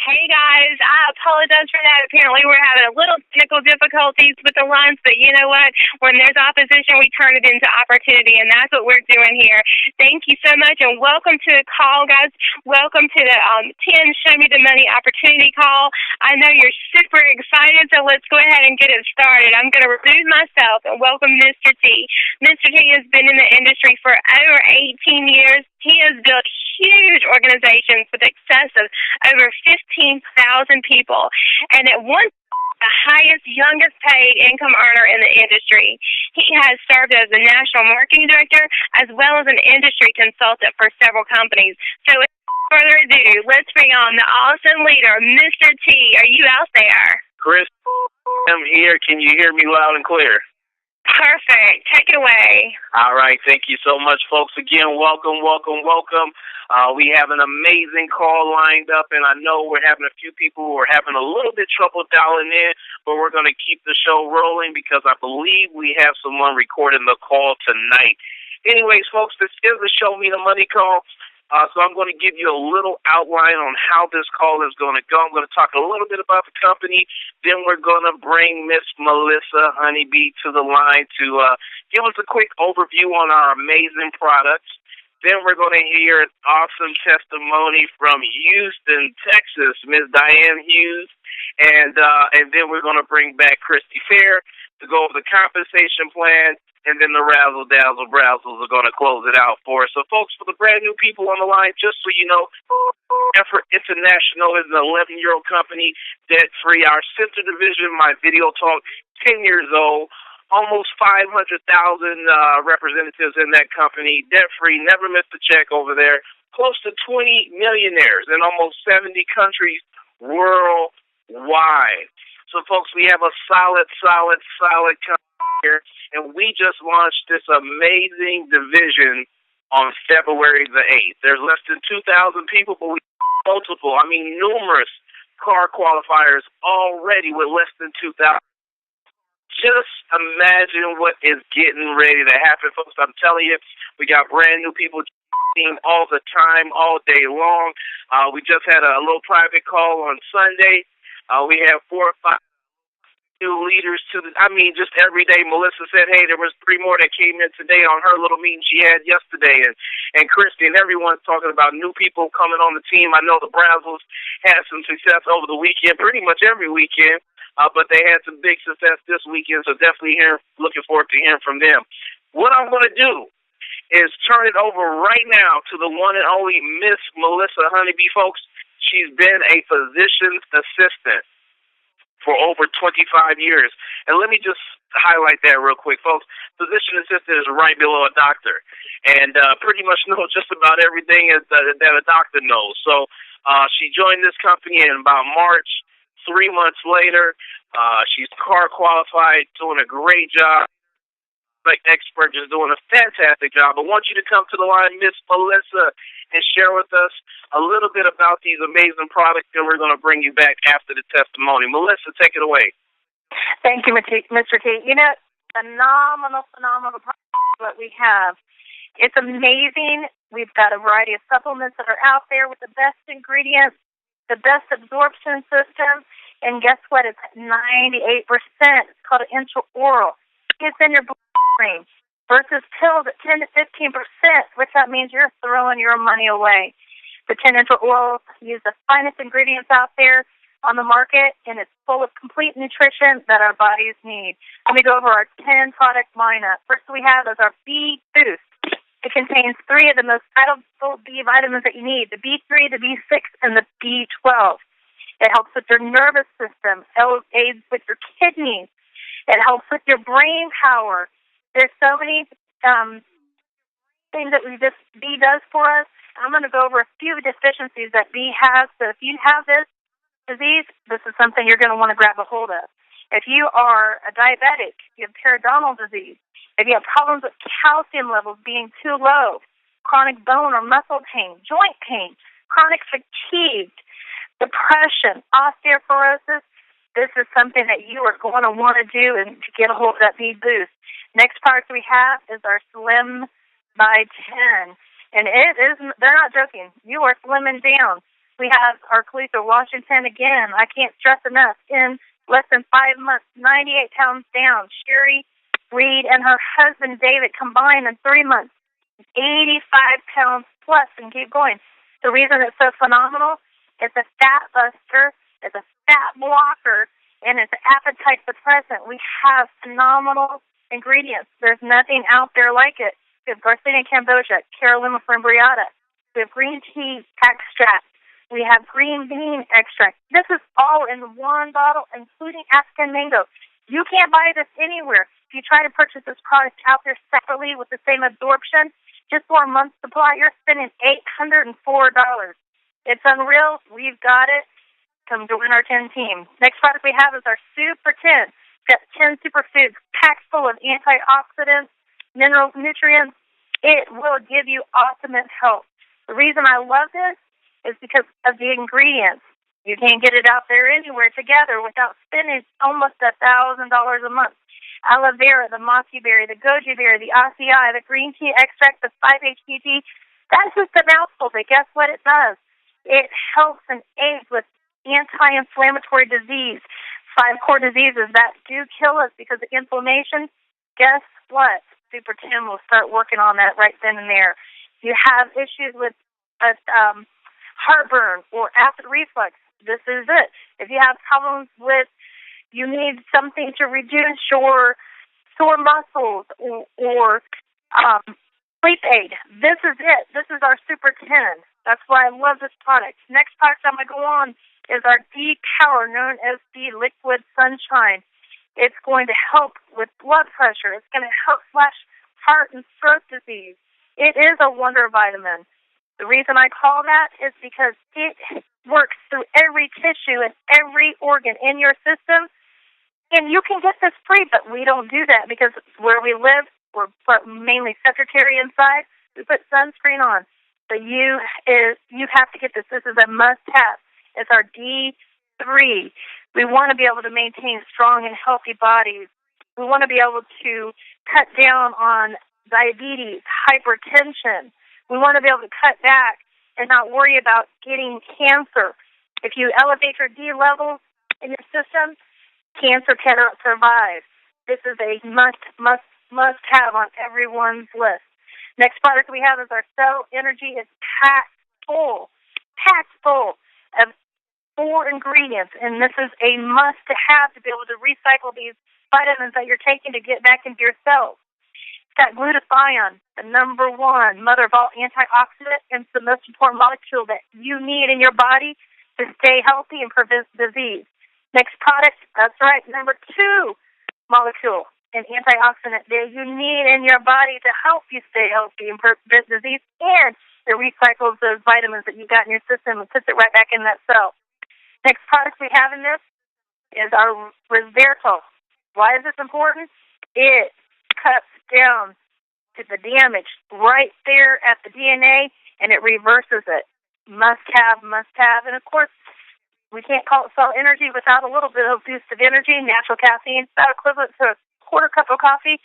Hey guys, I apologize for that. Apparently we're having a little technical difficulties with the lines, but you know what? When there's opposition, we turn it into opportunity, and that's what we're doing here. Thank you so much, and welcome to the call, guys. Welcome to the 10 Show Me the Money Opportunity Call. I know you're super excited, so let's go ahead and get it started. I'm going to remove myself and welcome Mr. T. Mr. T has been in the industry for over 18 years. He has built huge organizations with excess of over 15,000 people, and at one the highest, youngest paid income earner in the industry. He has served as the national marketing director as well as an industry consultant for several companies. So without further ado, let's bring on the awesome leader, Mr. T. Are you out there? Chris, I'm here. Can you hear me loud and clear? Perfect. Take it away. All right. Thank you so much, folks. Again, welcome. We have an amazing call lined up, and I know we're having a few people who are having a little bit trouble dialing in, but we're going to keep the show rolling because I believe we have someone recording the call tonight. Anyways, folks, this is the Show Me the Money call. So I'm going to give you a little outline on how this call is going to go. I'm going to talk a little bit about the company. Then we're going to bring Miss Melissa Honeybee to the line to give us a quick overview on our amazing products. Then we're going to hear an awesome testimony from Houston, Texas, Miss Diane Hughes. And then we're going to bring back Christy Fair to go over the compensation plan. And then the razzle-dazzle-brazzles are going to close it out for us. So, folks, for the brand-new people on the line, just so you know, Effort International is an 11-year-old company, debt-free. Our sister division, My Video Talk, 10 years old, almost 500,000 representatives in that company, debt-free, never missed a check over there, close to 20 millionaires in almost 70 countries worldwide. So, folks, we have a solid company here, and we just launched this amazing division on February the 8th. There's less than 2,000 people, but we numerous car qualifiers already with less than 2,000. Just imagine what is getting ready to happen, folks. I'm telling you, we got brand new people all the time, all day long. We just had a little private call on Sunday. We have 4 or 5 new leaders just every day. Melissa said, hey, there was 3 more that came in today on her little meeting she had yesterday, and Christy and everyone's talking about new people coming on the team. I know the Brazzles had some success over the weekend, pretty much every weekend, but they had some big success this weekend, so definitely looking forward to hearing from them. What I'm going to do is turn it over right now to the one and only Miss Melissa Honeybee, folks. She's been a physician's assistant for over 25 years. And let me just highlight that real quick, folks. Physician assistant is right below a doctor, and pretty much knows just about everything that a doctor knows. So she joined this company in about March. 3 months later, she's car qualified, doing a great job. Like expert, just doing a fantastic job. I want you to come to the line, Miss Melissa, and share with us a little bit about these amazing products, and we're going to bring you back after the testimony. Melissa, take it away. Thank you, Mr. T. You know, phenomenal product that we have. It's amazing. We've got a variety of supplements that are out there with the best ingredients, the best absorption system, and guess what? It's 98%. It's called an intraoral. It's in your bloodstream versus pills at 10 to 15%, which that means you're throwing your money away. The 10 intraorals use the finest ingredients out there on the market, and it's full of complete nutrition that our bodies need. Let me go over our 10 product lineup. First we have is our B Boost. It contains 3 of the most vital B vitamins that you need, the B3, the B6, and the B12. It helps with your nervous system. It aids with your kidneys. It helps with your brain power. There's so many things that B does for us. I'm going to go over a few deficiencies that B has. So if you have this disease, this is something you're going to want to grab a hold of. If you are a diabetic, you have periodontal disease, if you have problems with calcium levels being too low, chronic bone or muscle pain, joint pain, chronic fatigue, depression, osteoporosis, this is something that you are going to want to do and to get a hold of that B Boost. Next product we have is our Slim by 10. And they're not joking. You are slimming down. We have our Cleaser, Washington, again. I can't stress enough. In less than 5 months, 98 pounds down. Sherry Reed and her husband, David, combined in 3 months, 85 pounds plus, and keep going. The reason it's so phenomenal, it's a fat buster, it's a fat blocker, and it's an appetite suppressant. We have phenomenal ingredients. There's nothing out there like it. We have Garcinia cambogia, Carolina fimbriata. We have green tea extract. We have green bean extract. This is all in one bottle, including African mango. You can't buy this anywhere. If you try to purchase this product out there separately with the same absorption, just for a month's supply, you're spending $804. It's unreal. We've got it. Come join our 10 team. Next product we have is our Super 10. It's got 10 superfoods packed full of antioxidants, minerals, nutrients. It will give you ultimate health. The reason I love this is because of the ingredients. You can't get it out there anywhere together without spending almost $1,000 a month. Aloe vera, the mossy berry, the goji berry, the acai, the green tea extract, the 5-HTP. That's just a mouthful, but guess what it does? It helps and aids with anti-inflammatory disease, 5 core diseases that do kill us because of inflammation. Guess what? Super 10 will start working on that right then and there. You have issues with heartburn or acid reflux. This is it. If you have problems with, you need something to reduce your sore muscles or sleep aid. This is it. This is our Super 10. That's why I love this product. Next product I'm going to go on is our D-Power, known as the Liquid Sunshine. It's going to help with blood pressure. It's going to help slash heart and stroke disease. It is a wonder vitamin. The reason I call that is because it works through every tissue and every organ in your system. And you can get this free, but we don't do that because where we live, we're mainly secretary inside. We put sunscreen on. But you have to get this. This is a must-have. It's our D3. We want to be able to maintain strong and healthy bodies. We want to be able to cut down on diabetes, hypertension. We want to be able to cut back and not worry about getting cancer. If you elevate your D levels in your system, cancer cannot survive. This is a must have on everyone's list. Next product we have is our Cell Energy. It's packed full of 4 ingredients, and this is a must-have to be able to recycle these vitamins that you're taking to get back into your cells. It's got glutathione, the number 1 mother of all antioxidant, and it's the most important molecule that you need in your body to stay healthy and prevent disease. Next product, that's right, number 2 molecule, an antioxidant that you need in your body to help you stay healthy and prevent disease, and it recycles those vitamins that you got in your system and puts it right back in that cell. Next product we have in this is our resveratrol. Why is this important? It cuts down to the damage right there at the DNA, and it reverses it. Must have. And, of course, we can't call it Cell Energy without a little bit of boost of energy. Natural caffeine, about equivalent to a quarter cup of coffee.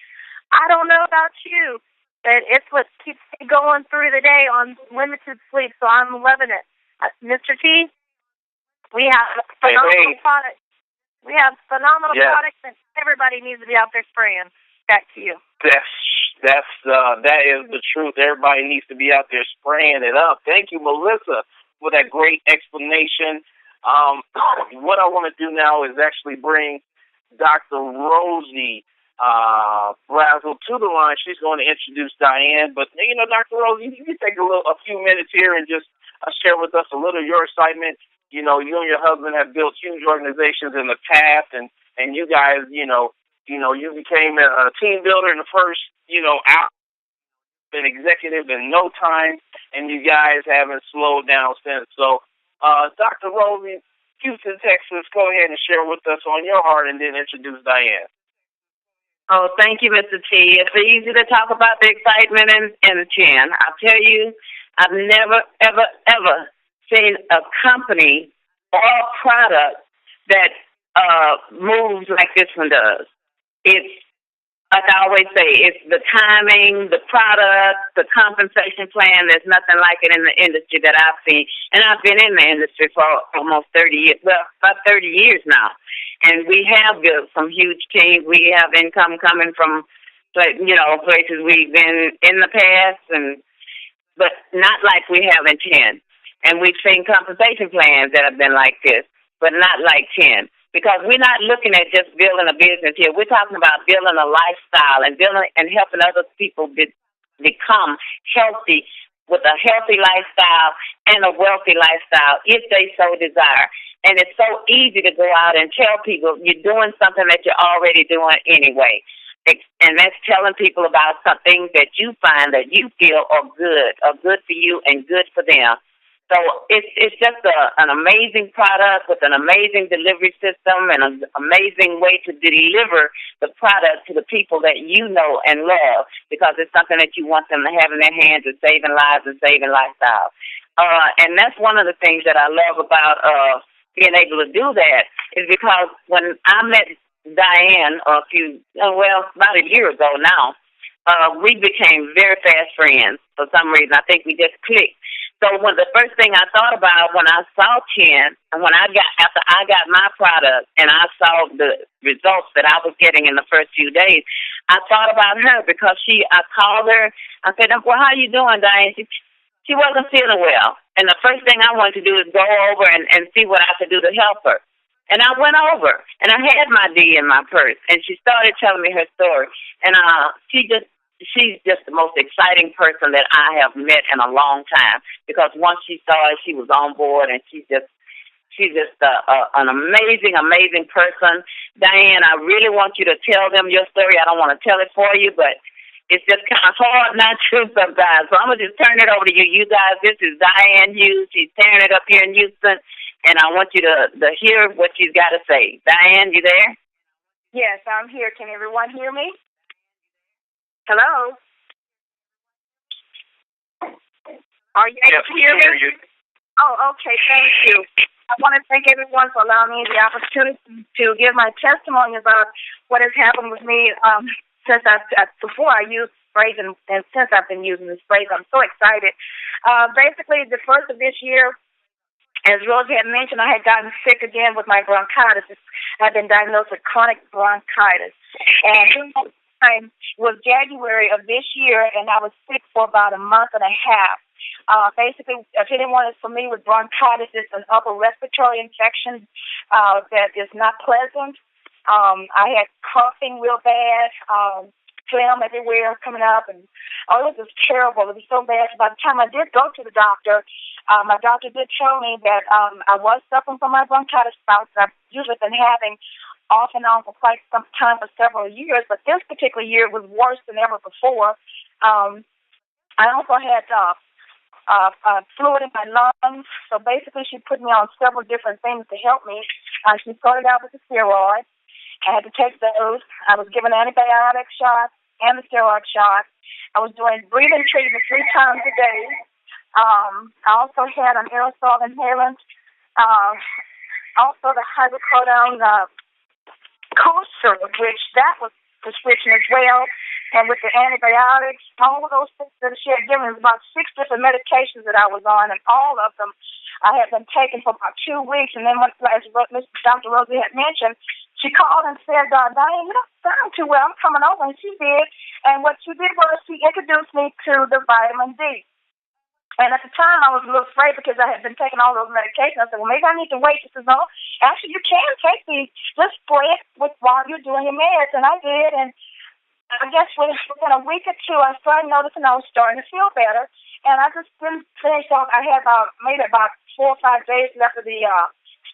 I don't know about you, but it's what keeps me going through the day on limited sleep, so I'm loving it. Mr. T, we have phenomenal products. We have phenomenal products, and everybody needs to be out there spraying. Back to you. That is the truth. Everybody needs to be out there spraying it up. Thank you, Melissa, for that great explanation. What I want to do now is actually bring Dr. Rosie Brazel to the line. She's going to introduce Diane. But, Dr. Rosie, you can take a few minutes here and just share with us a little of your excitement. You and your husband have built huge organizations in the past, and you guys, you became a team builder in the first, out an executive in no time, and you guys haven't slowed down since. So, Dr. Rosie, Houston, Texas, go ahead and share with us on your heart, and then introduce Diane. Oh, thank you, Mr. T. It's easy to talk about the excitement and the chin. I'll tell you, I've never, ever, ever seen a company or a product that moves like this one does. It's like I always say, it's the timing, the product, the compensation plan. There's nothing like it in the industry that I've seen. And I've been in the industry for almost 30 years, well, about 30 years now. And we have built some huge teams. We have income coming from, places we've been in the past, but not like we have in 10. And we've seen compensation plans that have been like this, but not like 10. Because we're not looking at just building a business here. We're talking about building a lifestyle and helping other people become healthy with a healthy lifestyle and a wealthy lifestyle if they so desire. And it's so easy to go out and tell people you're doing something that you're already doing anyway. And that's telling people about something that you find that you feel are good for you and good for them. So it's just an amazing product with an amazing delivery system and an amazing way to deliver the product to the people that you know and love, because it's something that you want them to have in their hands and saving lives and saving lifestyles. And that's one of the things that I love about being able to do that, is because when I met Diane about a year ago now, we became very fast friends for some reason. I think we just clicked. So the first thing I thought about when I saw Chen, and after I got my product and I saw the results that I was getting in the first few days, I thought about her because I called her. I said, well, how you doing, Diane? She wasn't feeling well. And the first thing I wanted to do is go over and see what I could do to help her. And I went over, and I had my D in my purse, and she started telling me her story. And she's just the most exciting person that I have met in a long time, because once she saw it, she was on board, and she's just an amazing, amazing person. Diane, I really want you to tell them your story. I don't want to tell it for you, but it's just kind of hard not to sometimes. So I'm going to just turn it over to you. You guys, this is Diane Hughes. She's tearing it up here in Houston, and I want you to hear what she's got to say. Diane, you there? Yes, I'm here. Can everyone hear me? Hello? Are you able to hear me? You. Oh, okay. Thank you. I want to thank everyone for allowing me the opportunity to give my testimony about what has happened with me before I used sprays and since I've been using the sprays. I'm so excited. Basically, the first of this year, as Rosie had mentioned, I had gotten sick again with my bronchitis. I've been diagnosed with chronic bronchitis. And during that time was January of this year, and I was sick for about a month and a half. Basically, if anyone is familiar with bronchitis, it's an upper respiratory infection that is not pleasant. I had coughing real bad, phlegm everywhere coming up, and it was just terrible. It was so bad. By the time I did go to the doctor, my doctor did tell me that I was suffering from my bronchitis bouts that I've usually been having off and on for quite some time, for several years, but this particular year was worse than ever before. I also had fluid in my lungs, so basically she put me on several different things to help me. She started out with the steroids. I had to take those. I was given antibiotic shots and the steroid shot. I was doing breathing treatment 3 times a day. I also had an aerosol inhalant. Also the hydrocodone cough syrup, which that was prescription as well. And with the antibiotics, all of those things that she had given me, about 6 different medications that I was on, and all of them I had been taking for about 2 weeks. And then, as Dr. Rosie had mentioned, she called and said, Diane, you don't sound too well. I'm coming over. And she did. And what she did was she introduced me to the vitamin D. And at the time, I was a little afraid because I had been taking all those medications. I said, well, maybe I need to wait. She says, no, actually, you can take these. Just spray it while you're doing your meds. And I did. And I guess within a week or 2, I started noticing I was starting to feel better. And I just didn't finish off. I had maybe about 4 or 5 days left of the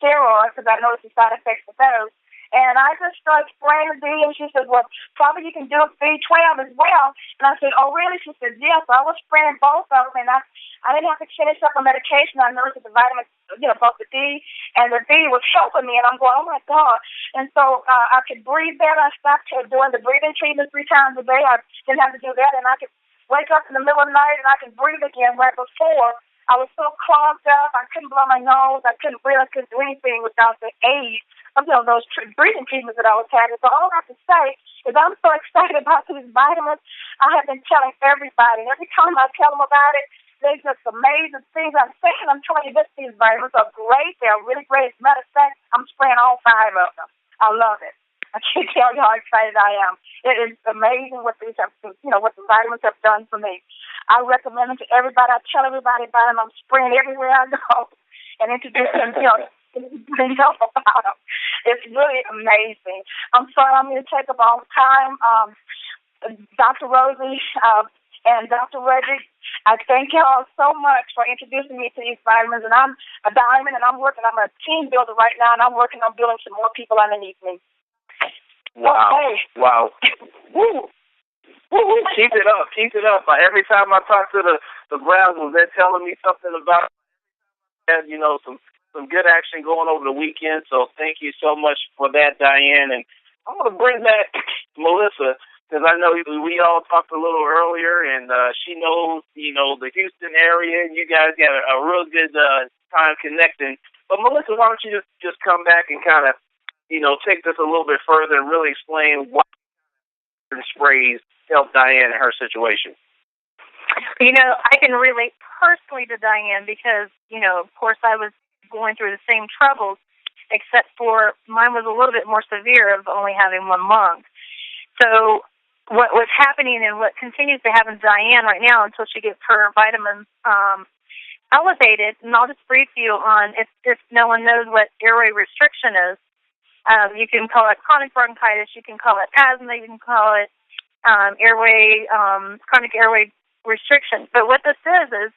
steroids because I noticed the side effects of those. And I just started spraying the D, and she said, well, probably you can do B12 as well. And I said, oh, really? She said, yes. So I was spraying both of them, and I didn't have to finish up a medication. I noticed that the vitamins, both the D and the B was helping me, and I'm going, oh, my God. And so I could breathe better. I stopped doing the breathing treatment 3 times a day. I didn't have to do that, and I could wake up in the middle of the night, and I could breathe again, where before I was so clogged up. I couldn't blow my nose. I couldn't breathe. I couldn't do anything without the aid those breathing treatments that I was having. So all I have to say is I'm so excited about these vitamins. I have been telling everybody, and every time I tell them about it, they just amazing things. I'm saying, I'm telling you, these vitamins are great. They're really great. As a matter of fact, I'm spraying all 5 of them. I love it. I can't tell you how excited I am. It is amazing what these have, what the vitamins have done for me. I recommend them to everybody. I tell everybody about them. I'm spraying everywhere I go and introducing, help about them. It's really amazing. I'm sorry I'm going to take up all the time. Dr. Rosie and Dr. Reggie, I thank y'all so much for introducing me to these vitamins. And I'm a diamond, and I'm a team builder right now, and I'm working on building some more people underneath me. Wow. Okay. Wow. Woo. Woo. Keep it up. Keep it up. Every time I talk to the Brazzles, they're telling me something about, some good action going over the weekend. So thank you so much for that, Diane. And I want to bring back Melissa, because I know we all talked a little earlier, and she knows, the Houston area, and you guys got a real good time connecting. But Melissa, why don't you just come back and kind of, take this a little bit further and really explain why sprays help Diane in her situation. I can relate personally to Diane because, of course, I was going through the same troubles, except for mine was a little bit more severe of only having one lung. So what was happening and what continues to happen to Diane right now until she gets her vitamins elevated, and I'll just brief you on, if no one knows what airway restriction is, you can call it chronic bronchitis, you can call it asthma, you can call it chronic airway restriction. But what this is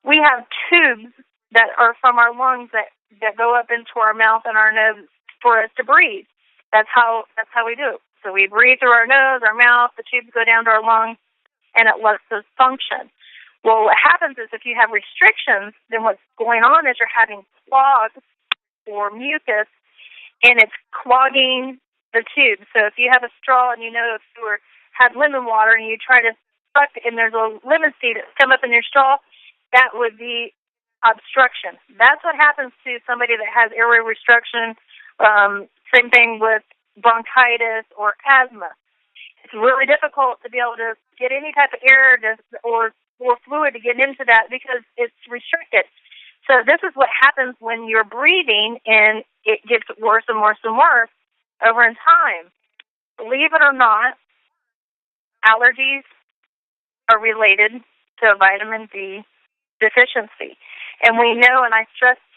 we have tubes that are from our lungs that go up into our mouth and our nose for us to breathe. That's how we do it. So we breathe through our nose, our mouth, the tubes go down to our lungs, and it lets us function. Well, what happens is if you have restrictions, then what's going on is you're having clogs or mucus, and it's clogging the tube. So if you have a straw and if you had lemon water and you try to suck and there's a lemon seed that's come up in your straw, that would be obstruction. That's what happens to somebody that has airway restriction. Same thing with bronchitis or asthma. It's really difficult to be able to get any type of air or fluid to get into that because it's restricted. So this is what happens when you're breathing, and it gets worse and worse and worse over in time. Believe it or not, allergies are related to vitamin D deficiency. And we know, and I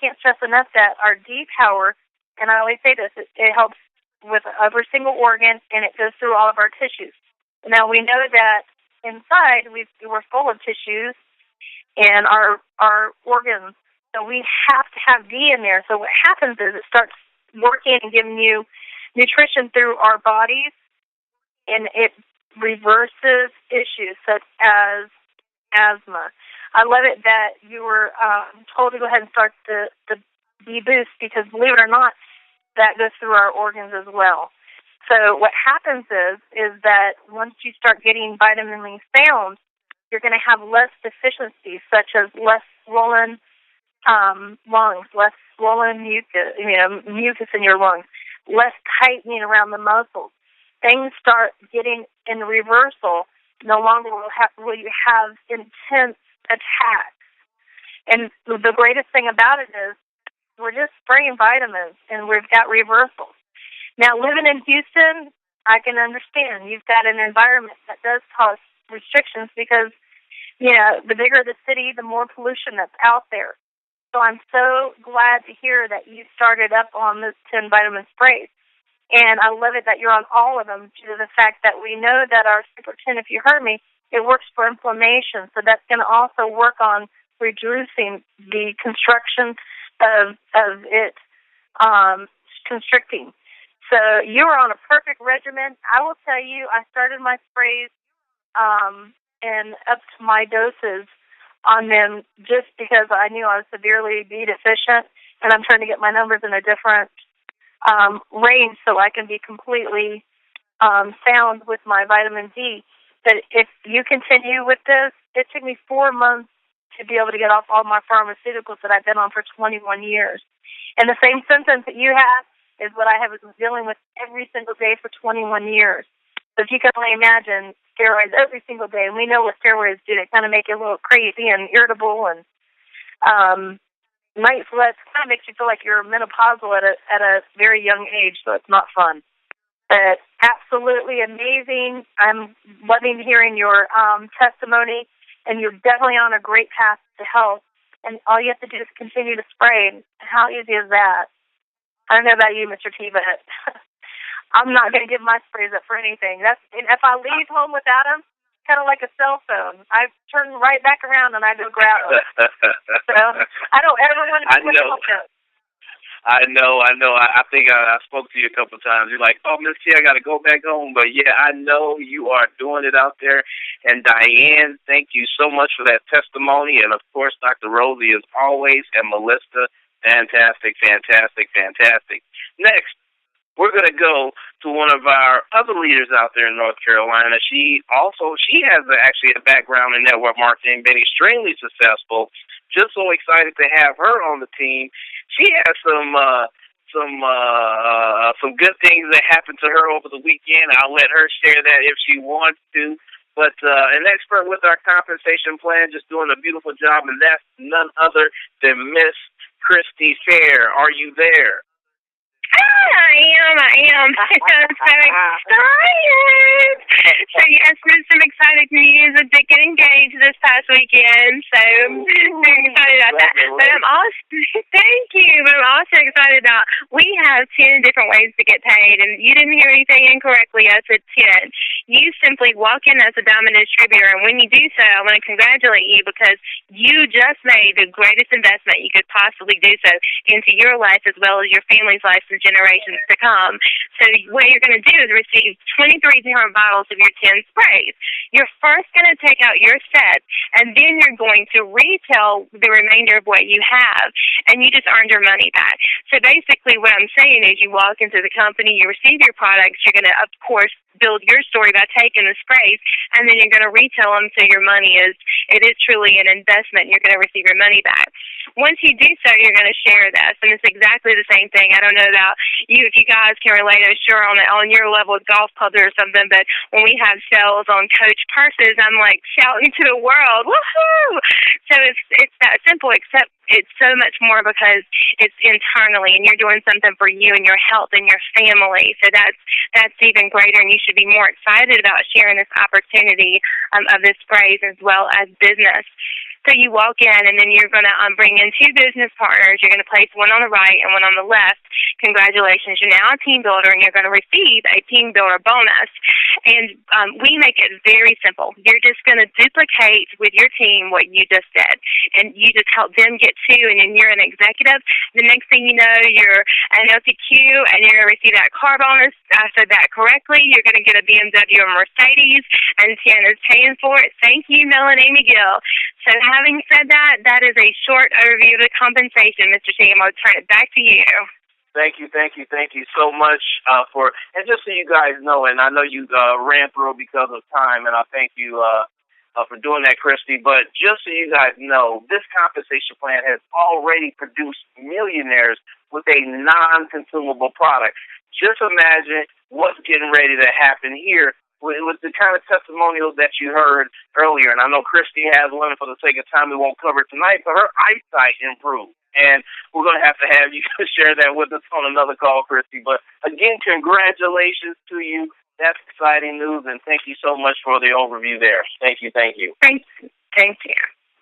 can't stress enough that our D power, and I always say this, it helps with every single organ, and it goes through all of our tissues. Now, we know that inside we're full of tissues and our organs. So we have to have D in there. So what happens is it starts working and giving you nutrition through our bodies, and it reverses issues such as asthma. I love it that you were told to go ahead and start the D boost because, believe it or not, that goes through our organs as well. So what happens is that once you start getting vitamin D found, you're going to have less deficiencies, such as less swollen lungs, less swollen mucus in your lungs, less tightening around the muscles. Things start getting in reversal. No longer will you have intense attacks. And the greatest thing about it is we're just spraying vitamins, and we've got reversals. Now, living in Houston, I can understand. You've got an environment that does cause restrictions because, the bigger the city, the more pollution that's out there. So I'm so glad to hear that you started up on this 10 vitamin sprays. And I love it that you're on all of them due to the fact that we know that our Super 10, if you heard me, it works for inflammation. So that's going to also work on reducing the construction of it constricting. So you are on a perfect regimen. I will tell you, I started my sprays and upped my doses on them just because I knew I was severely D deficient, and I'm trying to get my numbers in a different range so I can be completely sound with my vitamin D. But if you continue with this, it took me 4 months to be able to get off all my pharmaceuticals that I've been on for 21 years. And the same symptoms that you have, is what I have been dealing with every single day for 21 years. So if you can only imagine steroids every single day, and we know what steroids do. They kind of make you a little crazy and irritable, and night sweats kind of makes you feel like you're menopausal at a very young age, so it's not fun. But absolutely amazing. I'm loving hearing your testimony, and you're definitely on a great path to health. And all you have to do is continue to spray. How easy is that? I don't know about you, Mr. T, but I'm not going to give my sprays up for anything. And if I leave home without them, kind of like a cell phone, I turn right back around and I go grab them. So I don't ever want to be without them. I know. I think I spoke to you a couple of times. You're like, oh, Miss T, I got to go back home. But, yeah, I know you are doing it out there. And, Diane, thank you so much for that testimony. And, of course, Dr. Rosie, as always, and Melissa, fantastic. Next, we're going to go to one of our other leaders out there in North Carolina. She has actually a background in network marketing, been extremely successful. Just so excited to have her on the team. She has some good things that happened to her over the weekend. I'll let her share that if she wants to. But an expert with our compensation plan, just doing a beautiful job, and that's none other than Miss Christy Fair. Are you there? I am. I'm so excited. So, yes, there's some exciting news of getting engaged this past weekend. So, I'm very excited about that. But I'm also, thank you. But I'm also excited about, we have 10 different ways to get paid. And you didn't hear anything incorrectly. I said 10. You simply walk in as a diamond distributor. And when you do so, I want to congratulate you because you just made the greatest investment you could possibly do so into your life as well as your family's life for generations to come. So what you're going to do is receive 23 different bottles of your 10 sprays. You're first going to take out your set, and then you're going to retail the remainder of what you have, and you just earned your money back. So basically what I'm saying is you walk into the company, you receive your products, you're going to, of course, build your story by taking the sprays, and then you're going to retail them so your money is truly an investment, and you're going to receive your money back. Once you do so, you're going to share this, and it's exactly the same thing. I don't know about you, if you guys can relate, I'm sure on your level with golf clubs or something, but when we have sales on Coach purses, I'm like shouting to the world, woohoo! So it's that simple, except it's so much more because it's internally, and you're doing something for you and your health and your family. So that's even greater, and you should be more excited about sharing this opportunity of this sprays as well as business. So you walk in, and then you're going to bring in 2 business partners. You're going to place one on the right and one on the left. Congratulations, you're now a team builder, and you're going to receive a team builder bonus. And we make it very simple. You're just going to duplicate with your team what you just did, and you just help them get to, and then you're an executive. The next thing you know, you're an LTQ, and you're going to receive that car bonus. I said that correctly. You're going to get a BMW or Mercedes, and Tiana's paying for it. Thank you, Melanie McGill. So having said that, that is a short overview of the compensation, Mr. Sam. I'll turn it back to you. Thank you so much and just so you guys know, and I know you ran through because of time, and I thank you for doing that, Christy, but just so you guys know, this compensation plan has already produced millionaires with a non-consumable product. Just imagine what's getting ready to happen here with the kind of testimonials that you heard earlier. And I know Christy has one, and for the sake of time, we won't cover it tonight, but her eyesight improved. And we're going to have you share that with us on another call, Christy. But, again, congratulations to you. That's exciting news, and thank you so much for the overview there. Thank you. Thank you.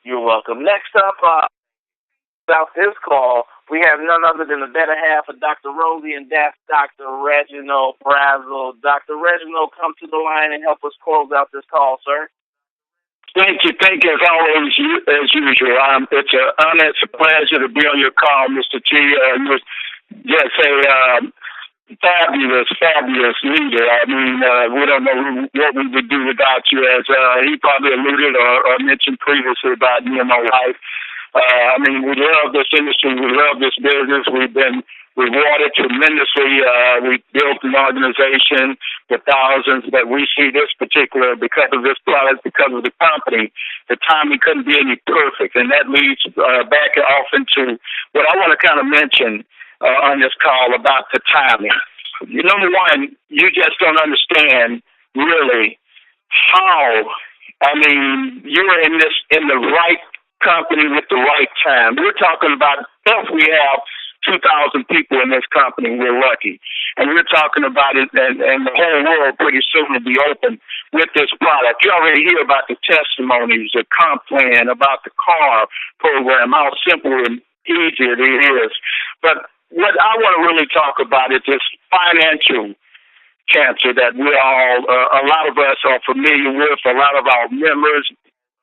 You're welcome. Next up, about this call, we have none other than the better half of Dr. Rosie, and that's Dr. Reginald Brazel. Dr. Reginald, come to the line and help us close out this call, sir. Thank you. As always, as usual. It's an honor, it's a pleasure to be on your call, Mr. T. You're just a fabulous leader. I mean, we don't know what we would do without you, as he probably alluded or mentioned previously about me and my wife. I mean, we love this industry. We love this business. We've been rewarded tremendously. We built an organization with thousands, but we see this particular, because of this product, because of the company, the timing couldn't be any perfect. And that leads back off into what I want to kind of mention. on this call about the timing. Number one, you just don't understand really how. I mean, you're in the right company with the right time. We're talking about if we have 2,000 people in this company, we're lucky. And we're talking about it, and the whole world pretty soon will be open with this product. You already hear about the testimonies, the comp plan, about the car program, how simple and easy it is. But what I want to really talk about is this financial cancer that we all, a lot of us are familiar with, a lot of our members,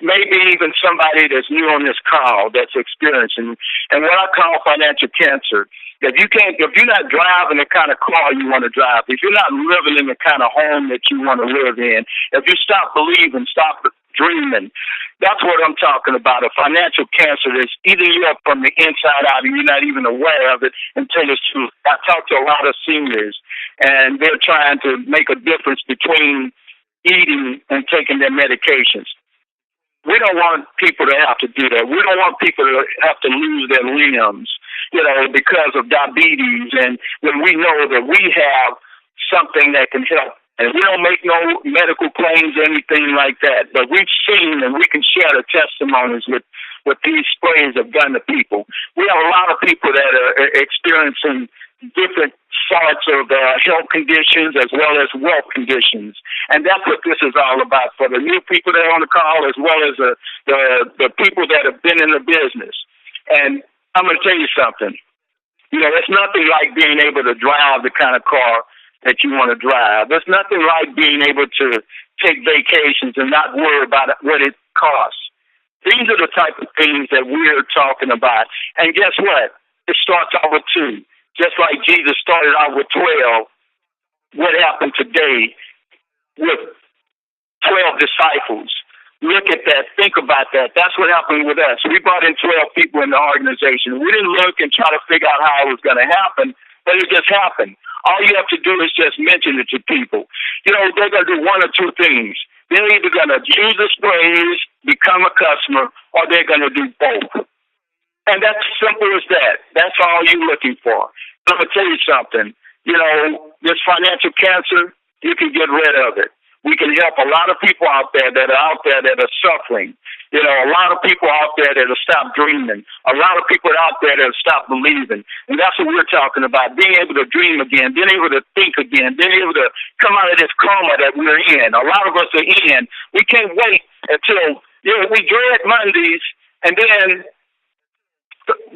maybe even somebody that's new on this call that's experiencing. And what I call financial cancer, if you're not driving the kind of car you want to drive, if you're not living in the kind of home that you want to live in, if you stop believing, stop dreaming, that's what I'm talking about. A financial cancer that's eating you up from the inside out and you're not even aware of it until it's true. I talk to a lot of seniors and they're trying to make a difference between eating and taking their medications. We don't want people to have to do that. We don't want people to have to lose their limbs, because of diabetes. And when we know that we have something that can help, and we don't make no medical claims or anything like that, but we've seen and we can share the testimonies with what these sprays have done to people. We have a lot of people that are experiencing different sorts of health conditions as well as wealth conditions. And that's what this is all about for the new people that are on the call as well as the people that have been in the business. And I'm going to tell you something. It's nothing like being able to drive the kind of car that you want to drive. There's nothing like being able to take vacations and not worry about what it costs. These are the type of things that we're talking about. And guess what? It starts out with 2. Just like Jesus started out with 12, what happened today with 12 disciples? Look at that. Think about that. That's what happened with us. We brought in 12 people in the organization. We didn't look and try to figure out how it was going to happen, but it just happened. All you have to do is just mention it to people. They're going to do one or two things. They're either going to use the sprays, become a customer, or they're going to do both. And that's simple as that. That's all you're looking for. But I'm going to tell you something. This financial cancer, you can get rid of it. We can help a lot of people out there that are suffering. A lot of people out there that have stopped dreaming. A lot of people out there that have stopped believing. And that's what we're talking about, being able to dream again, being able to think again, being able to come out of this coma that we're in. A lot of us are in. We can't wait until, we dread Mondays and then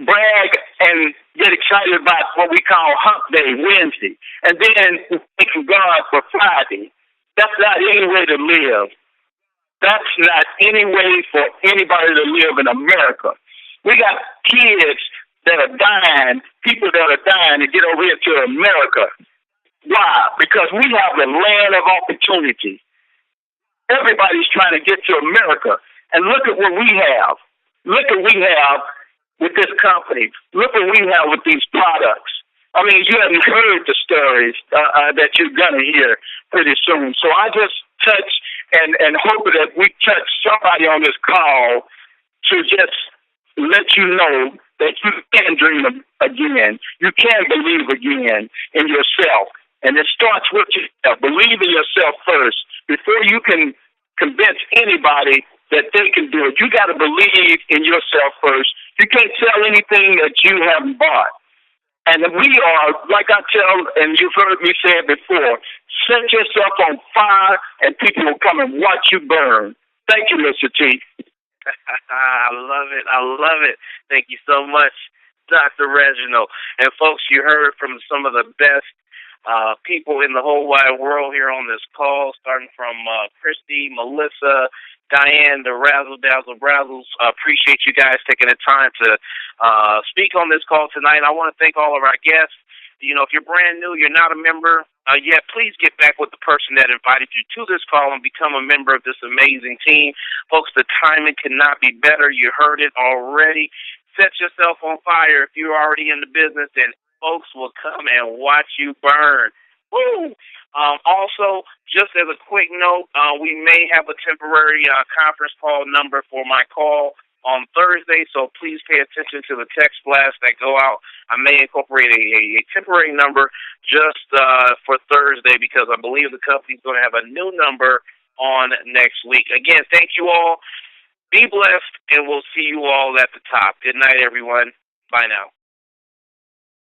brag and get excited about what we call hump day, Wednesday, and then thanking God for Friday. That's not any way to live. That's not any way for anybody to live in America. We got kids that are dying, people that are dying to get over here to America. Why? Because we have the land of opportunity. Everybody's trying to get to America. And look at what we have. Look at what we have with this company. Look what we have with these products. I mean, you haven't heard the stories that you're going to hear pretty soon. So I just touch and hope that we touch somebody on this call to just let you know that you can dream again. You can believe again in yourself. And it starts with yourself. Believe in yourself first before you can convince anybody that they can do it. You got to believe in yourself first. You can't sell anything that you haven't bought. And we are, like I tell, and you've heard me say it before, set yourself on fire and people will come and watch you burn. Thank you, Mr. T. I love it. I love it. Thank you so much, Dr. Reginald. And folks, you heard from some of the best people in the whole wide world here on this call, starting from Christy, Melissa, Diane, the Razzle Dazzle Brazzles. Appreciate you guys taking the time to speak on this call tonight. I want to thank all of our guests. If you're brand new, you're not a member yet, please get back with the person that invited you to this call and become a member of this amazing team. Folks, the timing cannot be better. You heard it already. Set yourself on fire if you're already in the business, and folks will come and watch you burn. Woo! Also, just as a quick note, we may have a temporary conference call number for my call on Thursday, so please pay attention to the text blasts that go out. I may incorporate a temporary number just for Thursday because I believe the company's going to have a new number on next week. Again, thank you all. Be blessed, and we'll see you all at the top. Good night, everyone. Bye now.